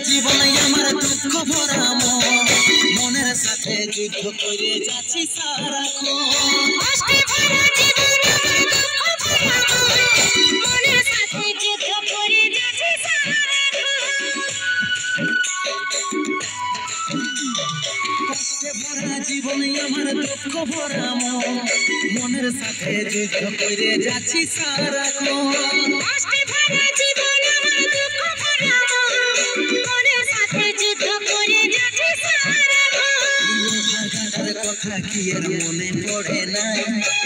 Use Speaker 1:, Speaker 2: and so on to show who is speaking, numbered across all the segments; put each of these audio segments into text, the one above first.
Speaker 1: জীবন আমার দুঃখ ভরা মনের সাথে যুদ্ধ করে যাচ্ছি সারাক্ষণ। কষ্টে ভরা জীবন আমার দুঃখ ভরা মনের সাথে যুদ্ধ করে যাচ্ছি সারাক্ষণ। কষ্টে ভরা জীবন আমার দুঃখ ভরা মনের সাথে যুদ্ধ করে যাচ্ছি সারাক্ষণ। কষ্টে ভরা জীবন আমার দুঃখ ভরা মনের সাথে যুদ্ধ করে যাচ্ছি সারাক্ষণ। কথা কি আর মনে পড়ে নাই,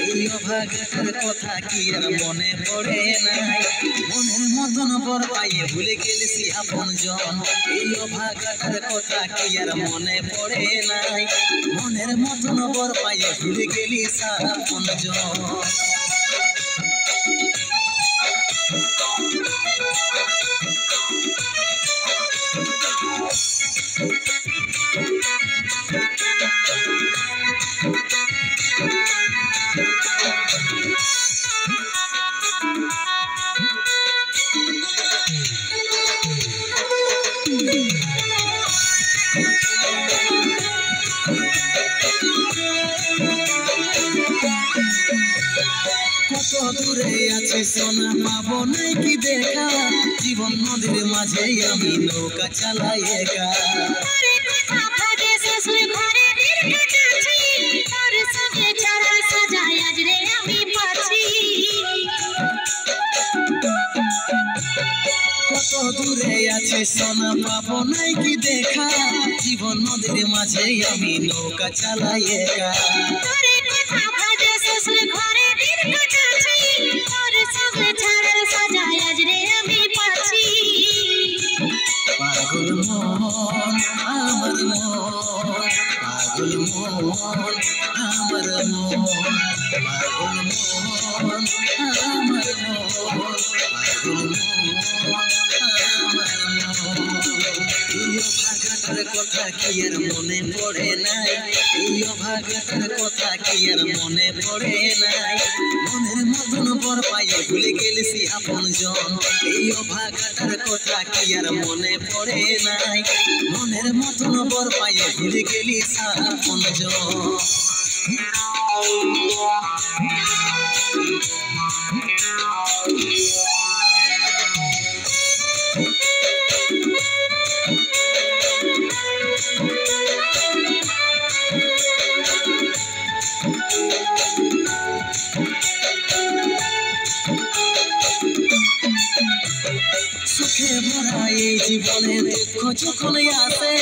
Speaker 1: এই অভাগাটার কথা কি আর মনে পড়ে নাই। মনের মতন বর পাইয়ে ভুলে গেলেছি আপন জন, এই অভাগাটার কথা কি আর মনে পড়ে নাই। মনের মতন বর পাইয়ে ভুলে গেলিস আপন জন। কত দূরে আছে সোনা পাবো নাই কি দেখা, জীবন নদীর মাঝে আমি নৌকা চালাই একা। কত দূরে আছে সোনা পাবো নাই কি দেখা, জীবন নদীর মাঝে আমি নৌকা চালাই একা। পাগল মন আমার মন, পাগল মন আমার মন, পাগল মন আমার মন, পাগল মন আমার মন। এই অভাগাটার কথা কি আর মনে পড়ে নাই, এই অভাগাটার কথা কি আর মনে পড়ে নাই। মনের মতন বর পাইয়ে ভুলে গেলেছি আপন জন, এই অভাগাটার কথা কি আর মনে পড়ে নাই। মনের মতন বর পাইয়ে ভুলে গেলিস আপন জন। সুখে ভরা এই জীবনে দুঃখ যখন আসে,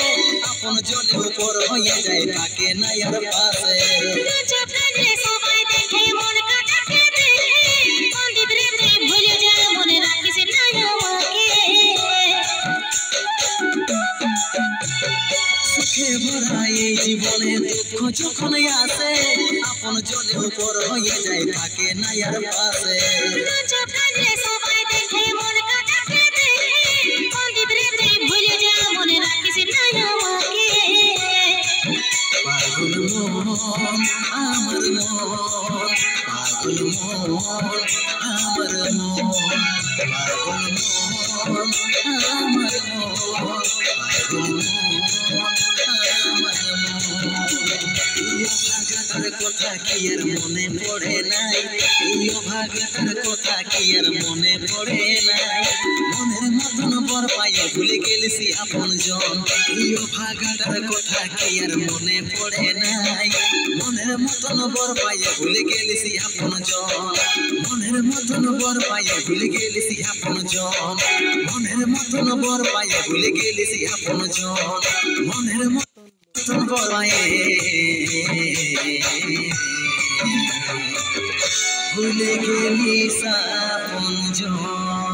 Speaker 1: আপন জনে উপর হয়ে যায় তাকে নাই আর পাশে। সুখে ভরা এই জীবনে দুঃখ যখন আসে, আপন জনে উপর হয়ে যায় তাকে নাই আর পাশে। পাগল মন আমার মন, পাগল মন আমার মন, পাগল মন আমার মন, পাগল মন আমার মন। এই অভাগাটার কথা কি আর মনে পড়ে নাই, এই অভাগাটার কথা কি আর মনে পড়ে নাই। মনের মতন বর পাইয়ে ভুলে গেলেছি আপন জন, এই অভাগাটার কথা কি আর মনে পড়ে নাই। মনের মতন বর পাইয়ে ভুলে গেলেছি আপন জন, মনের মতন বর পাইয়ে ভুলে গেলেছি আপন জন, মনের মতন বর পাইয়ে ভুলে গেলেছি আপন জন, মনের মতন বর পাইয়ে ভুলে গেলিস আপন জন।